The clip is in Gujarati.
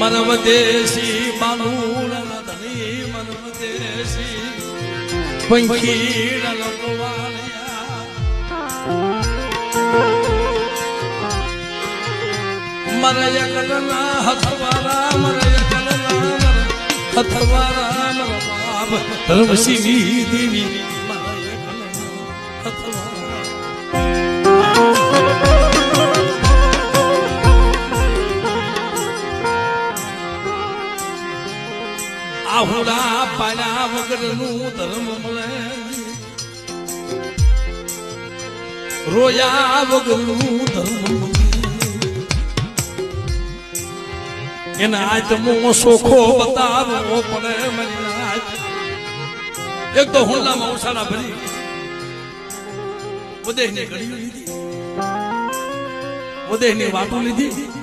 મનવદેશી બાલુડા ધણી મનવદેશી પંખી મરય કલના હથવારા મરય કલના હથવારા બાપ ધર્મસિંહ દેવી મરય કલના હથવારા આહુડા પાયા વગરનું ધર્મ મળે રોયા વગરનું ધર્મ એના આજ મો સોખો બતાવવો પડે મને એક તો હુંડામાં ઉછાળા ભરી ઉદયની ઘડીઓ લીધી ઉદયની વાતો લીધી